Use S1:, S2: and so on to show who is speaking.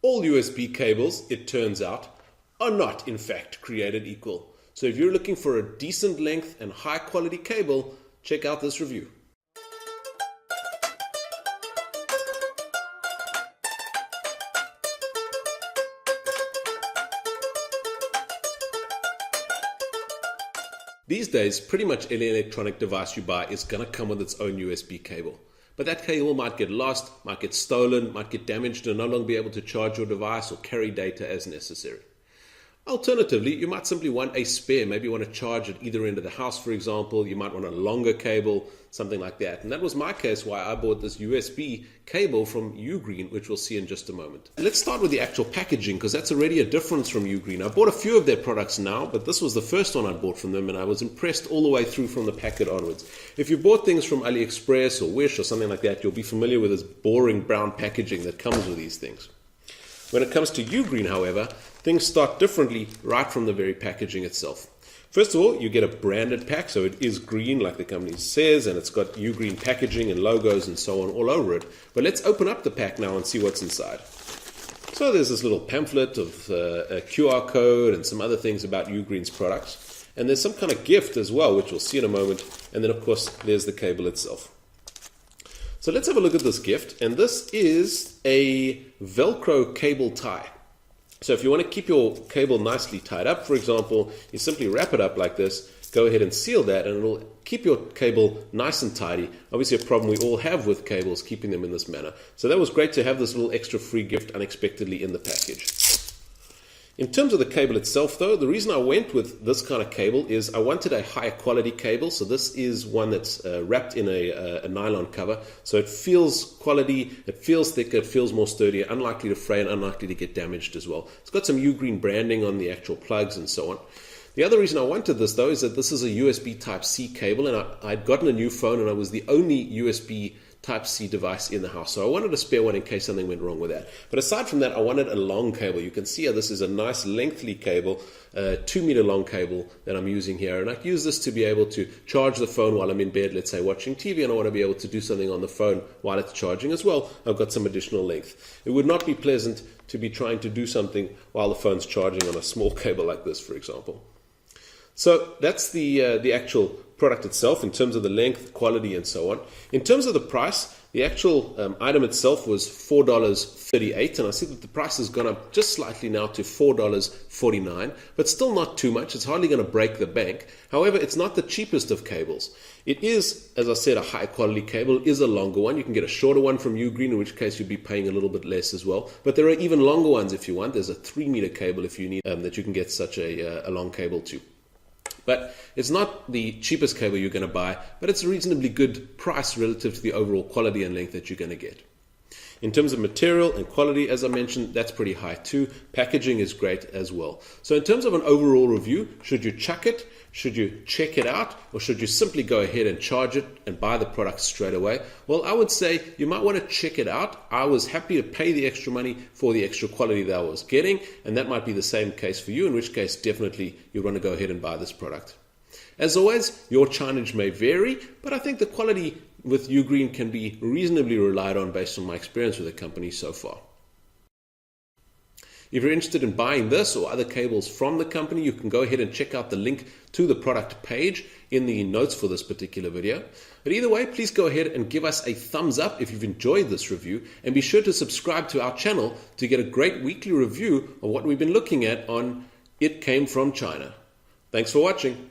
S1: All USB cables, it turns out, are not in fact created equal. So if you're looking for a decent length and high quality cable, check out this review. These days, pretty much any electronic device you buy is going to come with its own USB cable. But that cable might get lost, might get stolen, might get damaged and no longer be able to charge your device or carry data as necessary. Alternatively, you might simply want a spare. Maybe you want to charge at either end of the house, for example. You might want a longer cable, something like that. And that was my case why I bought this USB cable from UGreen, which we'll see in just a moment. Let's start with the actual packaging, because that's already a difference from UGreen. I bought a few of their products now, but this was the first one I bought from them, and I was impressed all the way through from the packet onwards. If you bought things from AliExpress or Wish or something like that, you'll be familiar with this boring brown packaging that comes with these things. When it comes to UGreen, however, things start differently right from the very packaging itself. First of all, you get a branded pack, so it is green like the company says, and it's got UGreen packaging and logos and so on all over it. But let's open up the pack now and see what's inside. So there's this little pamphlet of a QR code and some other things about UGreen's products. And there's some kind of gift as well, which we'll see in a moment. And then, of course, there's the cable itself. So let's have a look at this gift, and this is a Velcro cable tie. So if you want to keep your cable nicely tied up, for example, you simply wrap it up like this, go ahead and seal that, and it'll keep your cable nice and tidy. Obviously a problem we all have with cables, keeping them in this manner. So that was great to have this little extra free gift unexpectedly in the package. In terms of the cable itself though, the reason I went with this kind of cable is I wanted a higher quality cable. So this is one that's wrapped in a nylon cover. So it feels quality, it feels thicker, it feels more sturdy, unlikely to fray and unlikely to get damaged as well. It's got some UGreen branding on the actual plugs and so on. The other reason I wanted this though is that this is a USB Type-C cable, and I'd gotten a new phone and I was the only USB Type-C device in the house. So I wanted a spare one in case something went wrong with that. But aside from that, I wanted a long cable. You can see here, this is a nice lengthy cable, 2-meter long cable that I'm using here. And I use this to be able to charge the phone while I'm in bed, let's say watching TV, and I want to be able to do something on the phone while it's charging as well. I've got some additional length. It would not be pleasant to be trying to do something while the phone's charging on a small cable like this, for example. So that's the actual product itself in terms of the length, quality, and so on. In terms of the price, the actual item itself was $4.38, and I see that the price has gone up just slightly now to $4.49, but still not too much. It's hardly going to break the bank. However, it's not the cheapest of cables. It is, as I said, a high quality cable. It is a longer one. You can get a shorter one from UGreen, in which case you'd be paying a little bit less as well. But there are even longer ones if you want. There's a 3-meter cable if you need that you can get such a long cable to. But it's not the cheapest cable you're going to buy, but it's a reasonably good price relative to the overall quality and length that you're going to get. In terms of material and quality, as I mentioned, that's pretty high too. Packaging is great as well. So in terms of an overall review, should you chuck it? Should you check it out? Or should you simply go ahead and charge it and buy the product straight away? Well, I would say you might want to check it out. I was happy to pay the extra money for the extra quality that I was getting, and that might be the same case for you, in which case definitely you want to go ahead and buy this product. As always, your Chinage may vary, but I think the quality with UGreen can be reasonably relied on based on my experience with the company so far. If you're interested in buying this or other cables from the company, you can go ahead and check out the link to the product page in the notes for this particular video. But either way, please go ahead and give us a thumbs up if you've enjoyed this review, and be sure to subscribe to our channel to get a great weekly review of what we've been looking at on It Came From China. Thanks for watching.